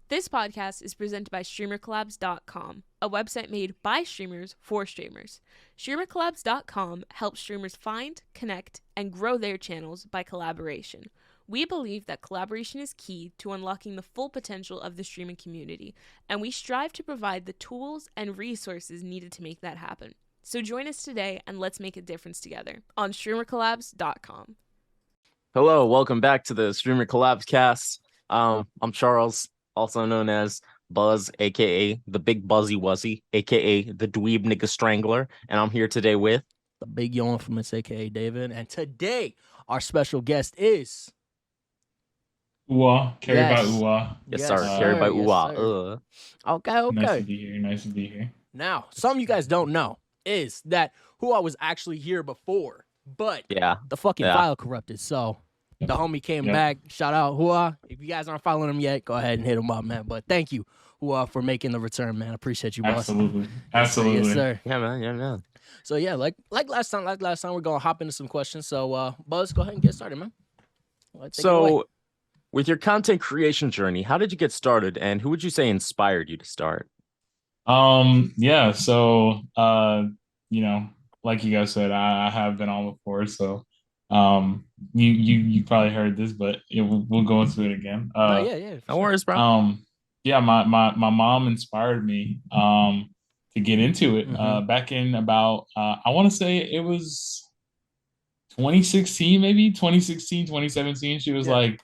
This podcast is presented by StreamerCollabs.com, a website made by streamers for streamers. StreamerCollabs.com helps streamers find, connect, and grow their channels by collaboration. We believe that collaboration is key to unlocking the full potential of the streaming community, and we strive to provide the tools and resources needed to make that happen. So join us today and let's make a difference together on StreamerCollabs.com. Hello, welcome back to the Streamer Collabs cast. I'm Charles, also known as Buzz, aka the Big Buzzy Wuzzy, aka the Dweeb Nigga Strangler, and I'm here today with the Big Yo Infamous, aka David. And today our special guest is Ujua, CarriedbyOujua. Yes, sir. CarriedbyOujua. Yes, okay. Nice to be here. Now, some of you guys don't know is that Ujua was actually here before, but the fucking file corrupted. So the homie came back. Shout out Ujua. If you guys aren't following him yet, go ahead and hit him up, man. But thank you, Ujua, for making the return, man. Appreciate you, boss. Absolutely. Yes, sir. Yeah, man. So yeah, like last time, we're gonna hop into some questions. So Buzz, go ahead and get started, man. So with your content creation journey, how did you get started, and who would you say inspired you to start? So like you guys said, I have been on before, so you probably heard this, but we'll go into it again. No worries, bro. My mom inspired me to get into it back in about I want to say it was 2016, maybe 2017. She was like,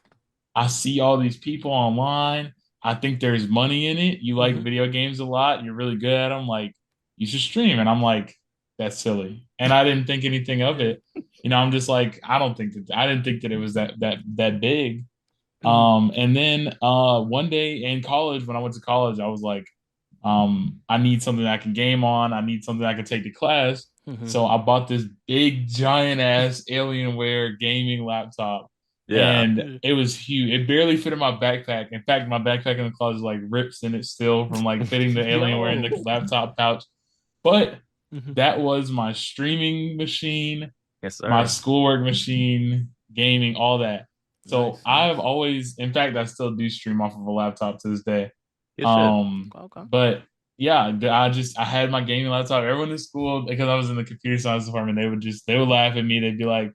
I see all these people online. I think there's money in it. You like video games a lot. You're really good at them. Like, you should stream. And I'm like, that's silly. And I didn't think anything of it. I'm just like, I didn't think that it was that big. And then one day in college, when I went to college, I was like, I need something I can game on. I need something I can take to class. So I bought this big giant ass Alienware gaming laptop. And it was huge. It barely fit in my backpack. In fact, my backpack in the closet is like rips in it still from like fitting the Alienware in the laptop pouch. But that was my streaming machine, my schoolwork machine, gaming, all that. So I've always, in fact, I still do stream off of a laptop to this day. But yeah, I had my gaming laptop. Everyone in school, because I was in the computer science department, they would laugh at me. They'd be like,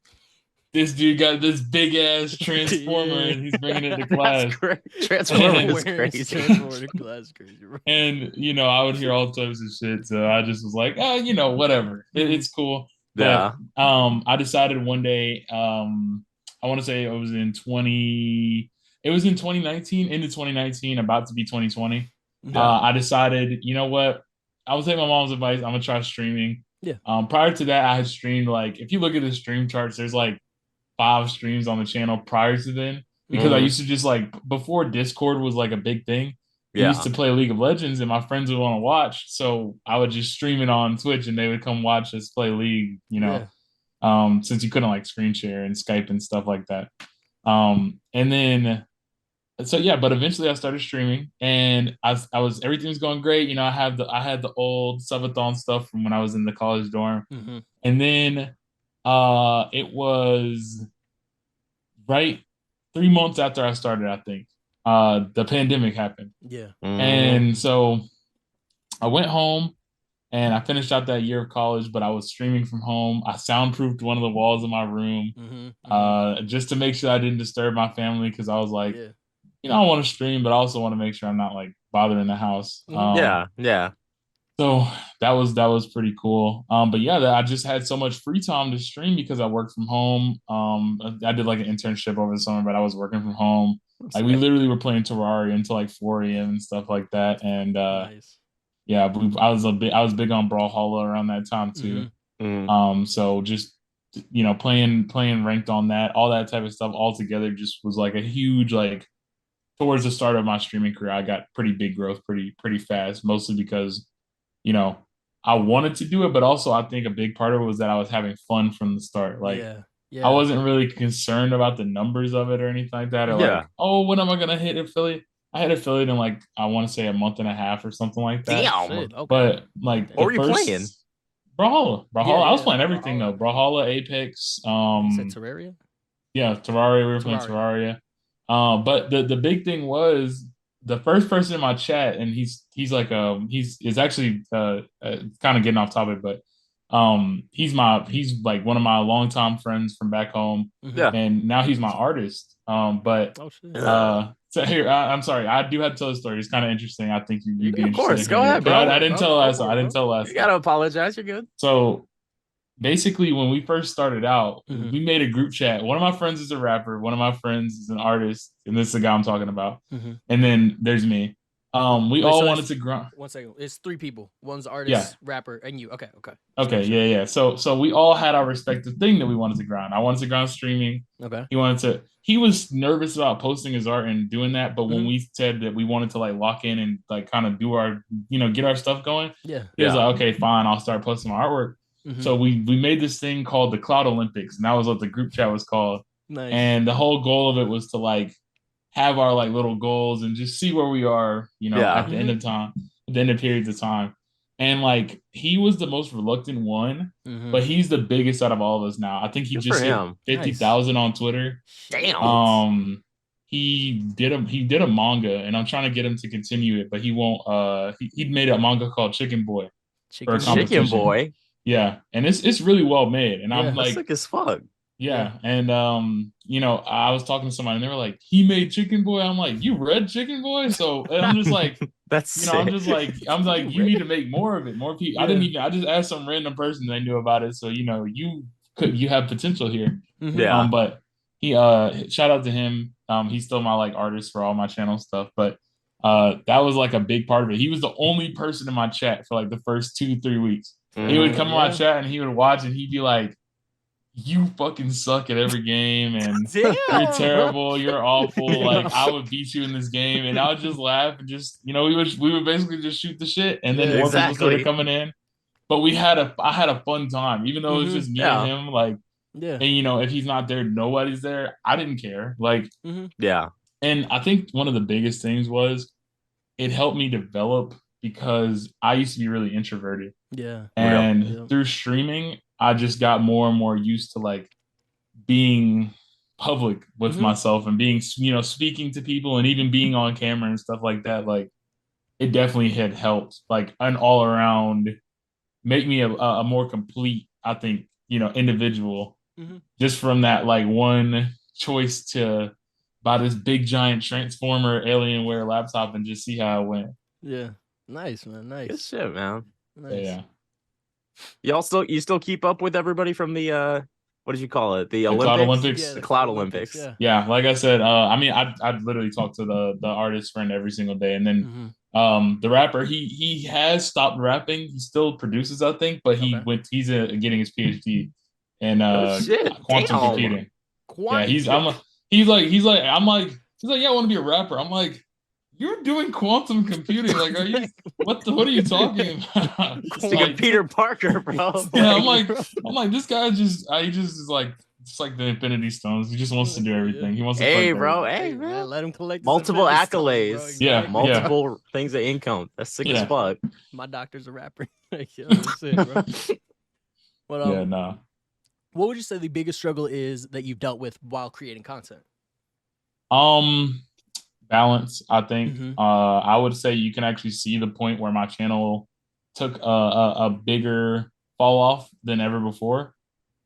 this dude got this big ass transformer and he's bringing it to class. Transformer is crazy. And I would hear all types of shit. So I just was like, whatever. It's cool. Yeah. But, I decided one day, I want to say it was in 2019, into 2019, about to be 2020. I decided, you know what? I will take my mom's advice. I'm gonna try streaming. Prior to that, I had streamed, like, if you look at the stream charts, there's like 5 streams on the channel prior to then, because I used to just, like, before Discord was like a big thing, I used to play League of Legends and my friends would want to watch, so I would just stream it on Twitch and they would come watch us play League, since you couldn't like screen share and Skype and stuff like that. And then but eventually I started streaming and everything was going great. I had the old SUBATHON stuff from when I was in the college dorm. And then it was right 3 months after I started, I think, the pandemic happened. And so I went home and I finished out that year of college, but I was streaming from home. I soundproofed one of the walls of my room just to make sure I didn't disturb my family, because I was like, I want to stream, but I also want to make sure I'm not like bothering the house. So that was pretty cool. But I just had so much free time to stream because I worked from home. I did like an internship over the summer, but I was working from home. Like, we literally were playing Terraria until like 4 a.m. and stuff like that. And I was big on Brawlhalla around that time too. So just playing ranked on that, all that type of stuff all together just was like a huge, like, towards the start of my streaming career, I got pretty big growth pretty fast, mostly because I wanted to do it, but also I think a big part of it was that I was having fun from the start. Like, I wasn't really concerned about the numbers of it or anything like that. Or like, when am I gonna hit affiliate? I hit affiliate in, like, I want to say a month and a half or something like that. Damn. But like, what were you playing? Brawlhalla. I was playing everything though. Brawlhalla, Apex. You said Terraria? Yeah, Terraria. We were playing Terraria. But the big thing was the first person in my chat, and he's actually kind of getting off topic, but he's like one of my longtime friends from back home. Yeah. And now he's my artist. So here, I'm sorry, I do have to tell the story. It's kind of interesting. I think you'd be interested. Of course, in go ahead, bro. I didn't tell last time. I didn't tell last. You gotta apologize. You're good. So basically, when we first started out, we made a group chat. One of my friends is a rapper. One of my friends is an artist, and this is the guy I'm talking about. And then there's me. We all wanted to grind. 1 second. It's 3 people. One's artist, rapper, and you. Okay. Yeah. So we all had our respective thing that we wanted to grind. I wanted to grind streaming. Okay. He was nervous about posting his art and doing that, but when we said that we wanted to like lock in and like kind of do our, get our stuff going, he was like, okay, fine, I'll start posting my artwork. So we made this thing called the Cloud Olympics, and that was what the group chat was called. Nice. And the whole goal of it was to like have our like little goals and just see where we are, at the end of time, at the end of periods of time. And like he was the most reluctant one, but he's the biggest out of all of us now. I think he just hit 50,000 on Twitter. Damn. He did a manga, and I'm trying to get him to continue it, but he won't. He made a manga called Chicken Boy. Chicken Boy. Yeah, and it's really well made, and I'm like, sick as fuck. Yeah, and I was talking to somebody, and they were like, "He made Chicken Boy." I'm like, "You read Chicken Boy?" So and I'm just like, "That's sick. I'm like, you need to make more of it, more people. I just asked some random person that knew about it, so you have potential here. But he shout out to him. He's still my like artist for all my channel stuff, but that was like a big part of it. He was the only person in my chat for like the first 2-3 weeks. He would come in my chat and he would watch, and he'd be like, "You fucking suck at every game, and you're terrible, you're awful. Like I would beat you in this game," and I would just laugh and just we would basically just shoot the shit, and then more people started coming in. But I had a fun time, even though it was just me and him. Like, and if he's not there, nobody's there. I didn't care. Like, And I think one of the biggest things was it helped me develop, because I used to be really introverted. And through streaming, I just got more and more used to like being public with myself and being, speaking to people and even being on camera and stuff like that. Like it definitely had helped like an all around make me a more complete, I think, individual just from that like one choice to buy this big giant Transformer Alienware laptop and just see how it went. Yeah. Nice, man. Nice. Good shit, man. Nice. Yeah. You still keep up with everybody from the what did you call it? The Olympics? Cloud Olympics. Yeah, the Cloud Olympics. Yeah, like I said, I'd literally talk to the artist friend every single day, and then the rapper, he has stopped rapping. He still produces, I think, but he's getting his PhD in quantum computing. Yeah, he's like, I want to be a rapper. I'm like, you're doing quantum computing. Like, are you? What are you talking about? It's like Peter Parker, bro. Yeah, I'm like, this guy he just is like, it's like the Infinity Stones. He just wants to do everything. He wants to. Hey, bro. Let him collect multiple accolades. Bro, exactly. Yeah, multiple things of income. That's sick as fuck. My doctor's a rapper. That's it, bro. What would you say the biggest struggle is that you've dealt with while creating content? Balance, I think. I would say you can actually see the point where my channel took a bigger fall off than ever before,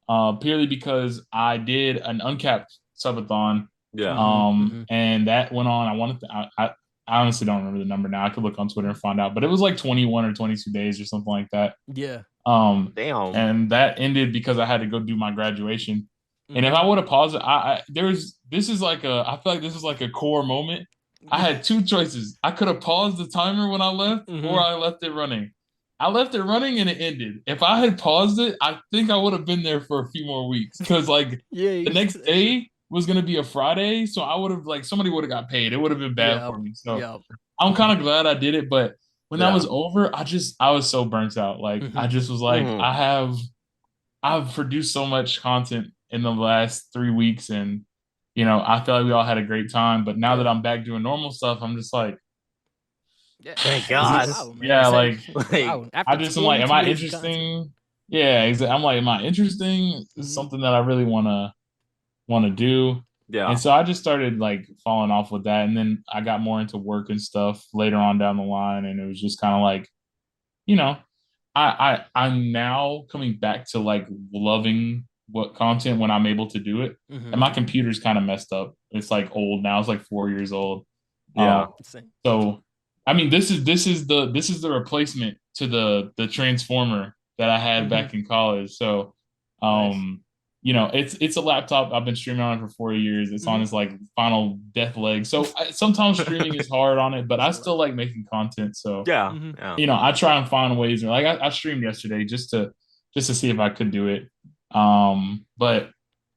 purely because I did an uncapped subathon. And that went on. I honestly don't remember the number now. I could look on Twitter and find out, but it was like 21 or 22 days or something like that. Damn. And that ended because I had to go do my graduation. And if I would have paused it, I feel like this is like a core moment. I had 2 choices. I could have paused the timer when I left, or I left it running. I left it running and it ended. If I had paused it, I think I would have been there for a few more weeks, because like the next day was going to be a Friday. So I would have somebody would have got paid. It would have been bad for me. So I'm kind of glad I did it. But when that was over, I was so burnt out. Like I just was like, I've produced so much content in the last 3 weeks, and I feel like we all had a great time. But now that I'm back doing normal stuff, I'm just like, thank God. I just am like, am I interesting? Yeah, exactly. I'm like, am I interesting? It's something that I really want to do. Yeah. And so I just started like falling off with that. And then I got more into work and stuff later on down the line. And it was just kind of like, you know, I'm now coming back to like loving what content when I'm able to do it. And my computer's kind of messed up. It's like old now. It's like 4 years old. Yeah. So I mean, this is the replacement to the transformer that I had back in college. So you know, it's a laptop. I've been streaming on it for 4 years. It's on its like final death leg. So sometimes streaming is hard on it, but I still like making content. So yeah, you know, I try and find ways. Like I streamed yesterday just to see if I could do it. But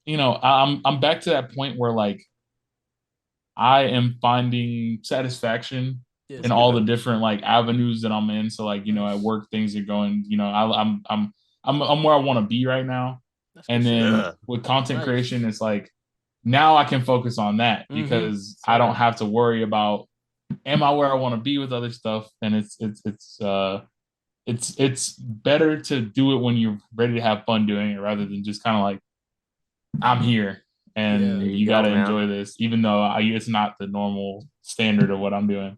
you know, I'm back to that point where like I am finding satisfaction in all the different like avenues that I'm in. So like, you know, at work things are going. You know, I'm where I want to be right now. And then with content creation, it's like now I can focus on that because I don't have to worry about am I where I want to be with other stuff. And it's better to do it when you're ready to have fun doing it rather than just kind of like I'm here and you got to enjoy this, even though it's not the normal standard of what I'm doing.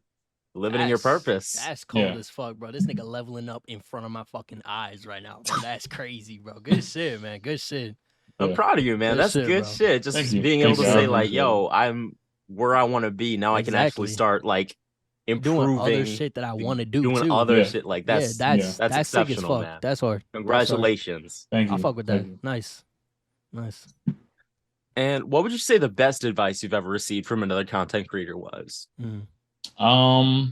Living in your purpose. That's cold as fuck, bro. This nigga leveling up in front of my fucking eyes right now, bro. That's crazy, bro. Good shit, man. Good shit. I'm proud of you, man. That's good shit. Just being able to say, like, yo, I'm where I want to be. Now I can actually start, like, improving. Doing other shit that I want to do, doing too. other shit. Like, that's exceptional, man. That's hard. Congratulations. Thank you. I fuck with that. Nice. And what would you say the best advice you've ever received from another content creator was? I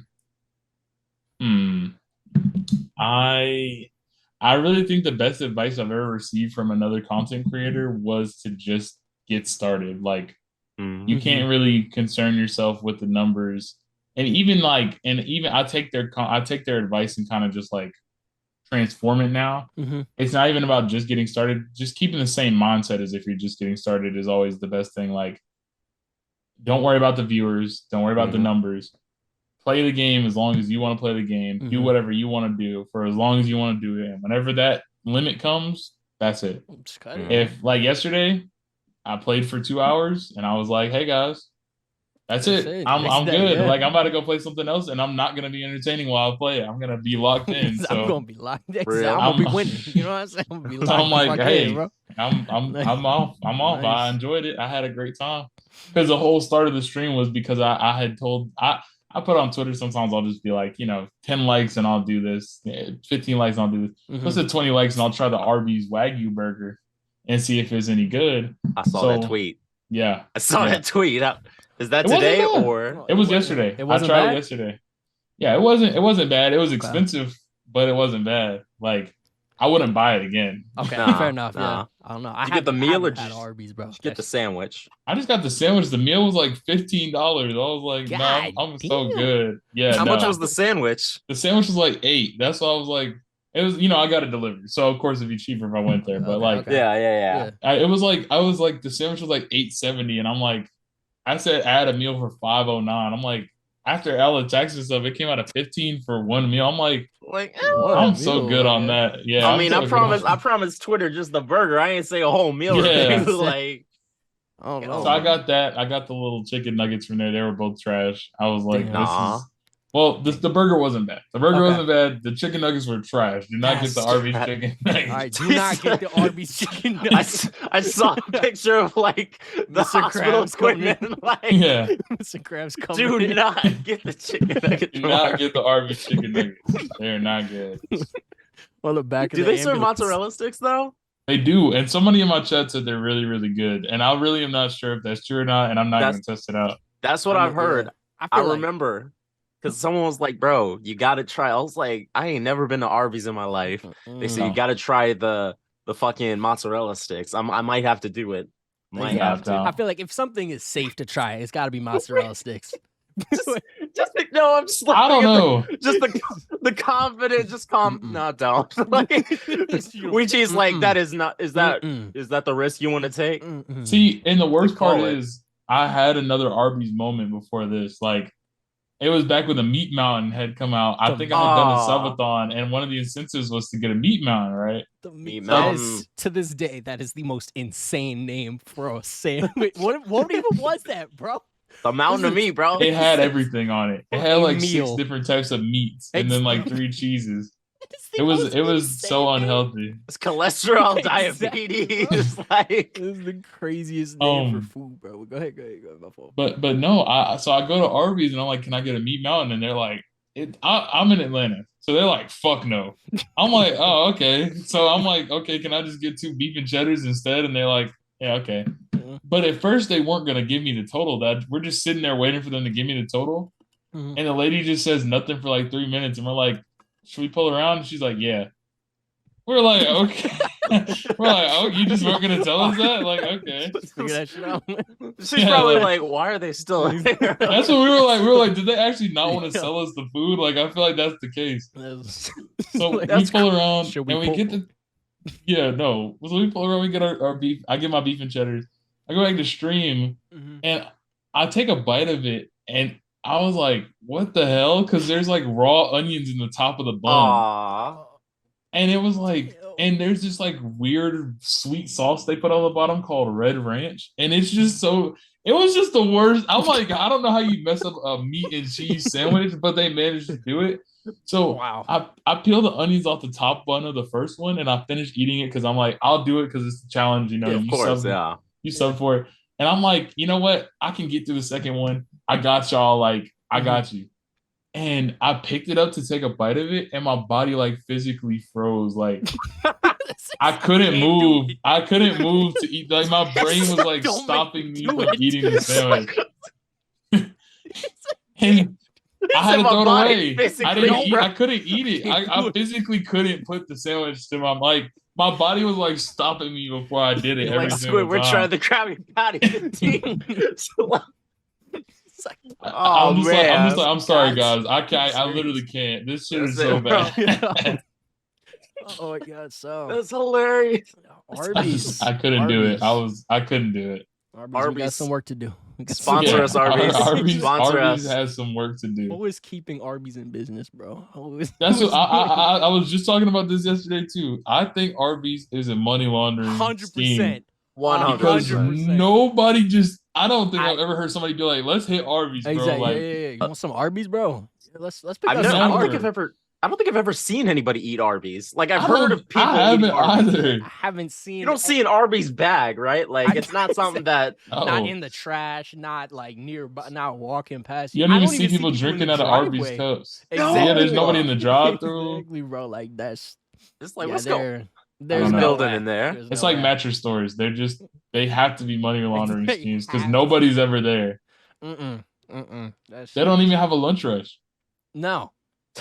really think the best advice I've ever received from another content creator was to just get started. Like you can't really concern yourself with the numbers. And even I take their advice and kind of just like transform it now. It's not even about just getting started. Just keeping the same mindset as if you're just getting started is always the best thing. Like, don't worry about the viewers. Don't worry about the numbers. Play the game as long as you want to play the game. Do whatever you want to do for as long as you want to do it. And whenever that limit comes, that's it. If like yesterday, I played for 2 hours and I was like, hey guys, that's it. I'm good. Like I'm about to go play something else, and I'm not gonna be entertaining while I play it. I'm gonna be locked in. So I'm gonna be locked in. I'm gonna be winning. You know what I'm saying? I'm gonna be locked I'm like, hey, bro. I'm off. Nice. I enjoyed it. I had a great time because the whole start of the stream was because I had told I put on Twitter. Sometimes I'll just be like, you know, 10 likes and I'll do this. 15 likes and I'll do this. What's the 20 likes and I'll try the Arby's Wagyu burger and see if it's any good. I saw that tweet. Yeah, I saw that tweet. Is that today or it was yesterday? I tried it yesterday. Yeah, it wasn't bad. It was expensive, but it wasn't bad. Like I wouldn't buy it again. Okay, fair enough. Yeah, I don't know. Did you get the meal or just Arby's, bro? Get the sandwich? I just got the sandwich. The meal was like $15. I was like, no, I'm so good. Yeah. How much was the sandwich? The sandwich was like $8. That's why I was like, it was, you know, I got it delivered. So of course it'd be cheaper if I went there. But yeah. I was like the sandwich was like $8.70, and I'm like, I said add a meal for $5.09. I'm like, after all the taxes and stuff, it came out of $15 for one meal. I'm like I'm so good on that. Yeah. I mean, I promise Twitter just the burger. I ain't say a whole meal. Yeah. Like, oh no. So I got that. I got the little chicken nuggets from there. They were both trash. I was like, nah. The burger wasn't bad. The burger wasn't bad. The chicken nuggets were trash. Do not get the Arby's chicken nuggets. All right, do not get the Arby's chicken nuggets. I saw a picture of like the Mr. hospital Krabs coming equipment. Like, yeah. Mr. Krabs coming Do not get the chicken nuggets. Do not get the Arby's chicken nuggets. They're not good. Well, the back of Do they serve mozzarella sticks though? They do, and somebody in my chat said they're really, really good. And I really am not sure if that's true or not, and I'm not going to test it out. That's what I've heard. I remember. Because someone was like, bro, you got to try. I was like, I ain't never been to Arby's in my life. They said, you got to try the fucking mozzarella sticks. I might have to do it. I feel like if something is safe to try, it's got to be mozzarella sticks. I'm just like, I don't know. Just the confident, just calm. No, don't. Like, Ouija's like, that is not. Is that the risk you want to take? See, and the worst part is, I had another Arby's moment before this. Like, It was back when the Meat Mountain had come out. I think I had done a subathon, and one of the incentives was to get a Meat Mountain, right? The Meat Mountain. To this day, that is the most insane name for a sandwich. What even was that, bro? The mountain of meat, bro. It had everything on it. It had like 6 different types of meats, and then like 3 cheeses. It was so unhealthy. It's cholesterol, diabetes. Like, this is the craziest name for food, bro. Go ahead. My fault. But no, so I go to Arby's and I'm like, can I get a Meat Mountain? And they're like, I'm in Atlanta, so they're like, fuck no. I'm like, oh, okay. So I'm like, okay, can I just get 2 beef and cheddars instead? And they're like, yeah, okay. But at first they weren't gonna give me the total. That we're just sitting there waiting for them to give me the total, and the lady just says nothing for like 3 minutes, and we're like, should we pull around? And she's like, yeah. We're like, okay. We're like, oh, you just weren't gonna tell us that? Like, okay. She's probably like, why are they still here? That's what we were like. We were like, did they actually not want to sell us the food? Like, I feel like that's the case. So we pull around and we get the. Yeah, no. So we pull around, we get our beef. I get my beef and cheddars. I go back to stream, and I take a bite of it, and I was like, what the hell? Because there's like raw onions in the top of the bun. And it was like, and there's this like weird sweet sauce they put on the bottom called Red Ranch. And it's just so, it was just the worst. I'm like, I don't know how you mess up a meat and cheese sandwich, but they managed to do it. So I peeled the onions off the top bun of the first one, and I finished eating it because I'm like, I'll do it because it's the challenge, you know. Yeah, of course, you sub for it. And I'm like, you know what? I can get through the second one. I got y'all. Like, I got you. And I picked it up to take a bite of it, and my body like physically froze. Like, I couldn't move. I couldn't move to eat. Like, my brain was like stopping me from eating the sandwich. And I had to throw it away. I couldn't eat it. I physically couldn't put the sandwich to my my body was like stopping me before I did it. Every like Squidward trying the Krabby Patty. I'm sorry, guys. I literally can't. This shit is so bad. Oh my god, so that's hilarious. Arby's. I couldn't do it. I couldn't do it. Arby's, we got some work to do. Sponsor us, Arby's. Arby's has some work to do. Always keeping Arby's in business, bro. That's what I was just talking about this yesterday too. I think Arby's is a money laundering 100%. 100%. Nobody just. I don't think I've ever heard somebody be like, "Let's hit Arby's, bro." Exactly. Like, yeah. You want some Arby's, bro? Let's pick up some. I don't think I've ever seen anybody eat Arby's. Like, I've heard of people eating Arby's. I haven't seen. You don't see an Arby's bag, right? Like, it's not something that not in the trash, not like nearby, not walking past. You don't even see people drinking out of Arby's cups. Exactly. Yeah, there's nobody in the drive-through. Exactly, bro. Like that's. It's like, let's go. There's no building in there. It's like mattress stores. They have to be money laundering schemes because nobody's ever there. They don't even have a lunch rush. No.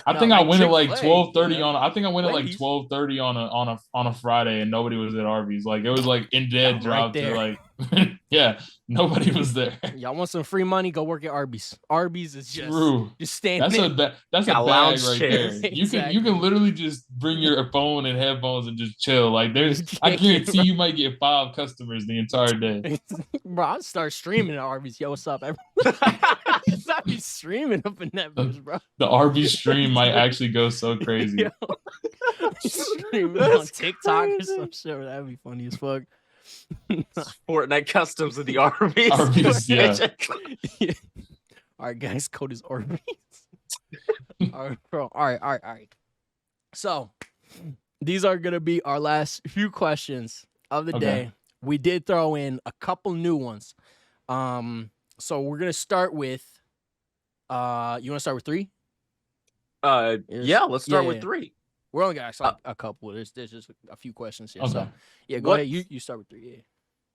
I think I went at like 12:30 on. I think I went at like 12:30 on a Friday, and nobody was at Arby's. Like, it was like in dead drive to like, yeah, nobody was there. Y'all want some free money? Go work at Arby's. Arby's is just standing. That's a bag right there. You can literally just bring your phone and headphones and just chill. Like, I guarantee you might get 5 customers the entire day. Bro, I'll start streaming at Arby's. Yo, what's up, everyone? I'll be streaming up in that bitch, bro. The Arby's stream might actually go so crazy. Yo, streaming on TikTok or some shit. That'd be funny as fuck. Fortnite customs of the Arby's. Arby's, yeah. All right, guys, code is Arby's. All right, bro. All right. So, these are gonna be our last few questions of the day. We did throw in a couple new ones. So we're gonna start with. You want to start with 3? Yeah, let's start with 3. We're only got a couple. There's just a few questions here. Okay. So yeah, go ahead. You start with 3. Yeah.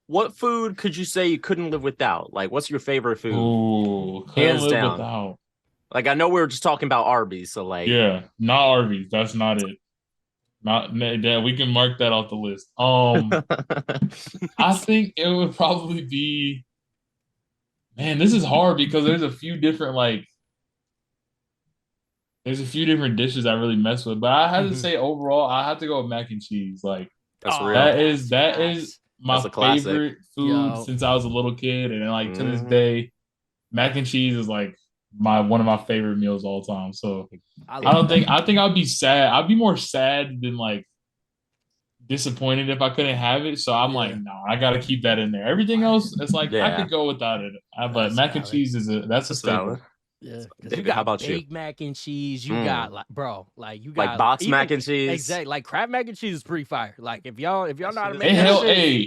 What food could you say you couldn't live without? Like, what's your favorite food? Ooh, hands down. Without. Like, I know we were just talking about Arby's, so like. Yeah, not Arby's. That's not it. Not that we can mark that off the list. I think it would probably be. Man, this is hard because there's a few different dishes I really mess with, but I have to say overall, I have to go with mac and cheese. Like, that's real. That is my favorite food since I was a little kid, and like to this day, mac and cheese is like one of my favorite meals of all time. So I think I'd be sad. I'd be more sad than like disappointed if I couldn't have it. So I'm like, no, I got to keep that in there. Everything else, it's like I could go without it. But mac and cheese that's a staple. Yeah, David, how about you? Baked mac and cheese. You got like, bro, like you got like box mac and cheese. Exactly, like Kraft mac and cheese is pretty fire. Like if y'all know how to make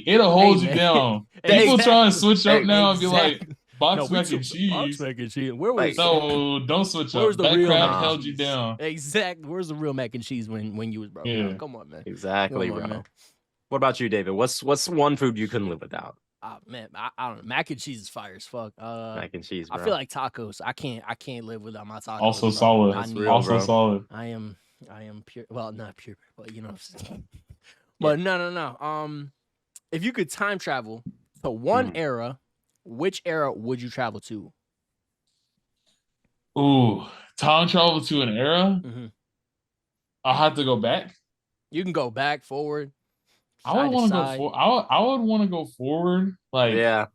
it'll hold you down. People trying to switch up now and be like box mac and cheese. Box mac and cheese. Where was no? Don't switch up. The real Kraft held you down. Exactly. Where's the real mac and cheese when you was broke? Yeah. Come on, man. Exactly, bro. Man. What about you, David? What's one food you couldn't live without? Man, I don't know. Mac and cheese is fire as fuck. Mac and cheese, bro. I feel like tacos. I can't live without my tacos. Also solid. Solid. I am pure. Well, not pure, but you know what I'm saying. But no. If you could time travel to one era, which era would you travel to? Ooh, time travel to an era? I'll have to go back. You can go back, forward. I would want to go forward. I would want to go forward. Like yeah.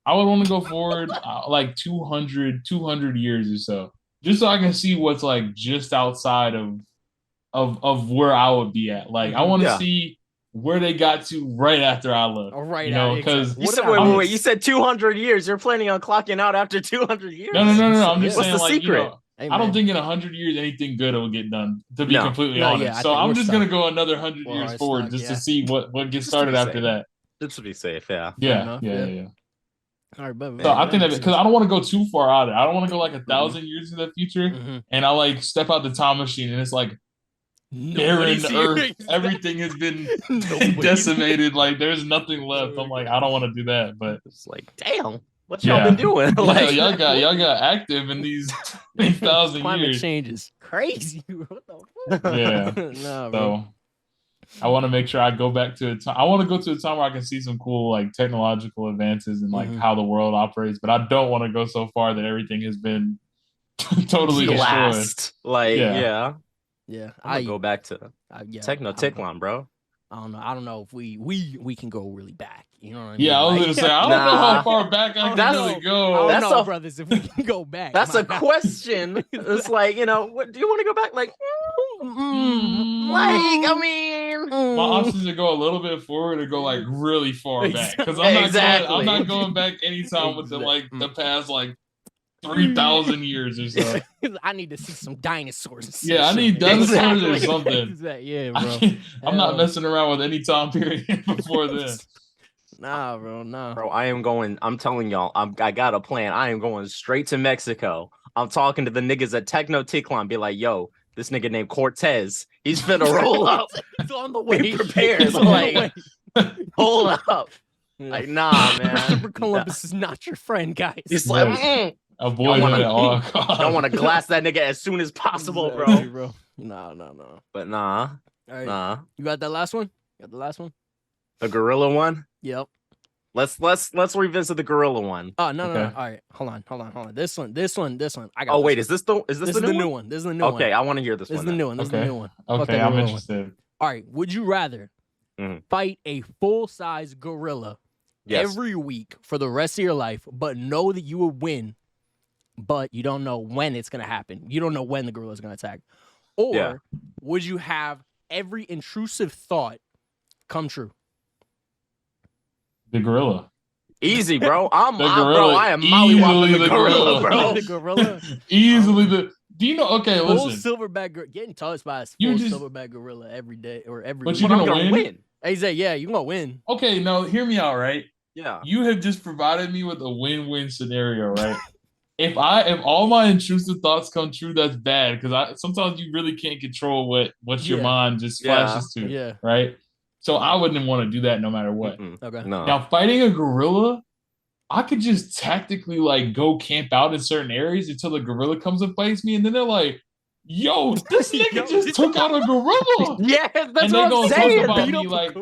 I would want to go forward like 200 years or so, just so I can see what's like just outside of where I would be at. Like I want to see where they got to right after I left. Right, you know, because you said wait. You said 200 years. You're planning on clocking out after 200 years? No. I'm just saying, what's the secret? You know, I don't think in 100 years anything good will get done, to be completely honest. So I'm just gonna go another 100 years forward just to see what gets started after that. Just to be safe, yeah. All right, but so I think that because I don't want to go too far out. I don't want to go like 1,000 years in the future, and I like step out the time machine and it's like barren earth. Everything has been decimated. Like there's nothing left. I'm like, I don't want to do that, but it's like, damn. What y'all been doing? Like y'all got active in these 1,000 years. Climate change is crazy. What the fuck? Yeah. No, so I want to make sure I go back to a time. I want to go to a time where I can see some cool like technological advances and like how the world operates. But I don't want to go so far that everything has been totally destroyed. Like yeah. I go back to Techno-Ticlon, bro. I don't know if we can go really back. You know what I mean? Yeah, I was gonna say I don't know how far back I can really go. I don't know, brothers, if we can go back. That's a question. It's like, you know, what do you want to go back? Like, I mean, my options are go a little bit forward or go like really far back because I'm not going back anytime within like the past like 3,000 years or so. I need to see some dinosaurs. Yeah, I need dinosaurs or something. Yeah, bro. I'm not messing around with any time period before then. Nah, bro, nah. Bro, I'm telling y'all, I got a plan. I am going straight to Mexico. I'm talking to the niggas at Techno-Ticlon, be like, yo, this nigga named Cortez, he's finna roll up. It's on the way. Be prepared. Like, hold up. Like, nah, man. Christopher Columbus is not your friend, guys. He's like, avoid him at all costs. Don't want to glass that nigga as soon as possible, bro. No. But nah. All right. Nah. You got that last one? You got the last one? The gorilla one? Yep. Let's revisit the gorilla one. Oh no. All right. Hold on. This one. I got wait, is this the new one? This is the new one. Okay, I want to hear this one. This is the new one. This is the new one. Okay, I'm interested. All right. Would you rather fight a full-size gorilla every week for the rest of your life, but know that you will win, but you don't know when it's gonna happen? You don't know when the gorilla is gonna attack. Or would you have every intrusive thought come true? The gorilla. Easy, bro. I am mollywopping the gorilla, bro. The gorilla. Easily the. Do you know? Okay, full listen. Silverback gorilla getting touched by a silverback gorilla every day or every. But week. you're gonna win. Hey, Zay, yeah, you're gonna win. Okay, no, hear me out, right? Yeah. You have just provided me with a win-win scenario, right? If all my intrusive thoughts come true, that's bad because sometimes you really can't control what your mind just flashes to. Yeah. Right. So I wouldn't want to do that no matter what. Okay. No. Now fighting a gorilla, I could just tactically like go camp out in certain areas until the gorilla comes and fights me, and then they're like, "Yo, this nigga just took out a gorilla." Yeah, that's and what I'm saying. Talk about me like,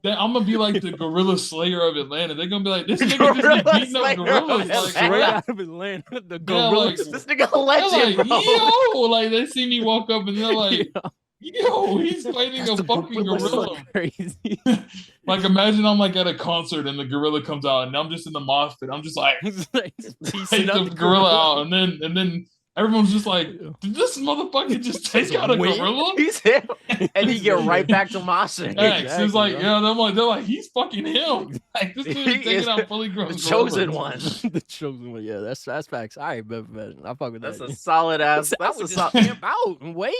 I'm gonna be like the gorilla slayer of Atlanta. They're gonna be like, "This nigga just be beating up gorillas like, straight out of Atlanta." The gorilla, this nigga a legend, like, bro. Yo, like they see me walk up and they're like. Yo, he's fighting a fucking gorilla. Crazy. Like, imagine I'm like at a concert and the gorilla comes out, and I'm just in the mosh pit. I'm just like, take the gorilla out, and then everyone's just like, did this motherfucker just take out a gorilla? He's him, and he get right back to moshing. Exactly, it's like, yeah, they're like, he's fucking him. Like, this dude is taking out fully grown. The chosen one. The chosen one. Yeah, that's facts. All right, but I fuck with that. That's a solid ass. That's a solid. Out and wait.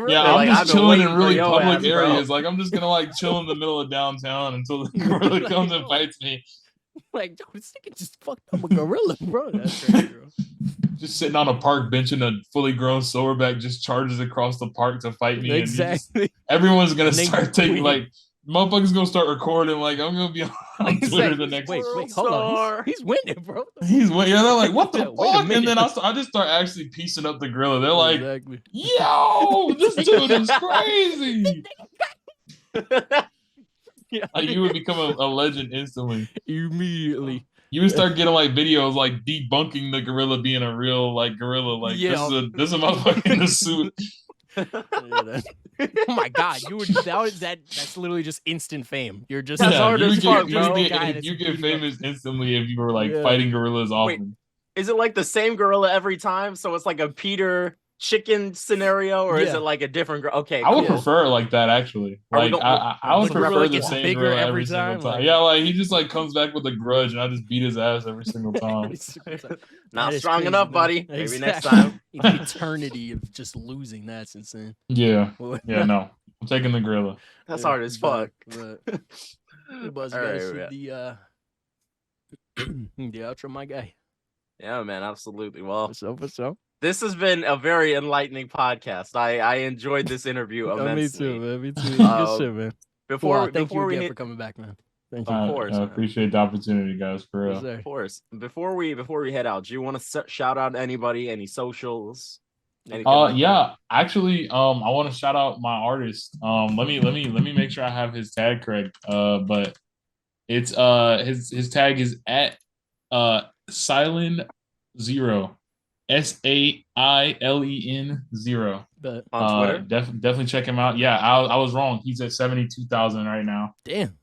Yeah, I'm just chilling in really public areas. Like, I'm just gonna like chill in the middle of downtown until the gorilla comes and fights me. Like, this nigga just fucked up a gorilla, bro. That's crazy, bro. Just sitting on a park bench and a fully grown silverback just charges across the park to fight me. Exactly. And everyone's gonna start taking like motherfuckers gonna start recording. Like, I'm gonna be on Twitter the next. Wait, hold on. He's winning, bro. He's winning. Yeah, they're like, what the fuck? And then I just start actually piecing up the gorilla. They're like, yo, this dude is crazy. Yeah. Like, you would become a legend instantly. Immediately. You would start getting like videos like debunking the gorilla being a real like gorilla. Like, this is a motherfucker in a suit. Oh my god, that's literally just instant fame. You're just hard as fuck, bro. You get famous instantly if you were like fighting gorillas often. Wait, is it like the same gorilla every time? So it's like a Peter chicken scenario, or is it like a different girl? Okay, I would prefer it like that actually. Like, I would prefer like the same gorilla every single time. Yeah, like he just like comes back with a grudge, and I just beat his ass every single time. Not strong enough, buddy. Maybe next time. Eternity of just losing. That's insane. Yeah, no, I'm taking the gorilla. That's hard as fuck. But Buzz, the outro, my guy. Yeah, man, absolutely. Well, so. This has been a very enlightening podcast. I enjoyed this interview immensely. Me too. Good shit, man. Thank you again for coming back, man. Thank you. Of course, I appreciate the opportunity, guys. For real. Of course. Before we head out, do you want to shout out anybody, any socials? Yeah, actually, I want to shout out my artist. Let me make sure I have his tag correct. But it's his tag is at Silent Zero. SAILEN 0. On Twitter? Definitely check him out. Yeah, I was wrong. He's at 72,000 right now. Damn.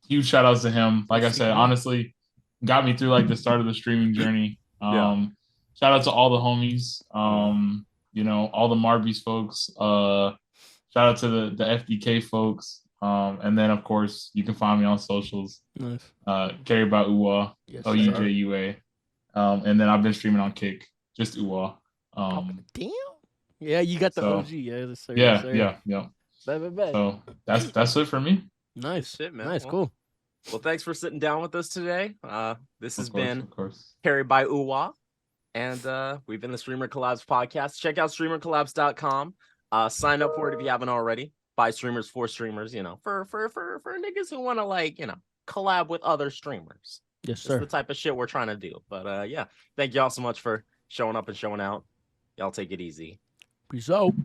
Huge shout outs to him. Like I said, honestly, got me through like the start of the streaming journey. Shout out to all the homies. You know, all the Marbies folks. Shout out to the FDK folks. And then of course you can find me on socials. Nice. CarriedbyOujua, OUJUA. And then I've been streaming on Kick, just Uwa. Damn. Yeah, you got the OG. Yeah. Bet. So that's it for me. Nice. Shit, man. Nice, cool. Well, thanks for sitting down with us today. This has been CarriedbyOujua, and we've been the Streamer Collabs podcast. Check out StreamerCollabs.com. Sign up for it if you haven't already. By streamers for streamers. You know, for niggas who want to collab with other streamers. Yes, sir. It's the type of shit we're trying to do. But thank y'all so much for showing up and showing out. Y'all take it easy. Peace out.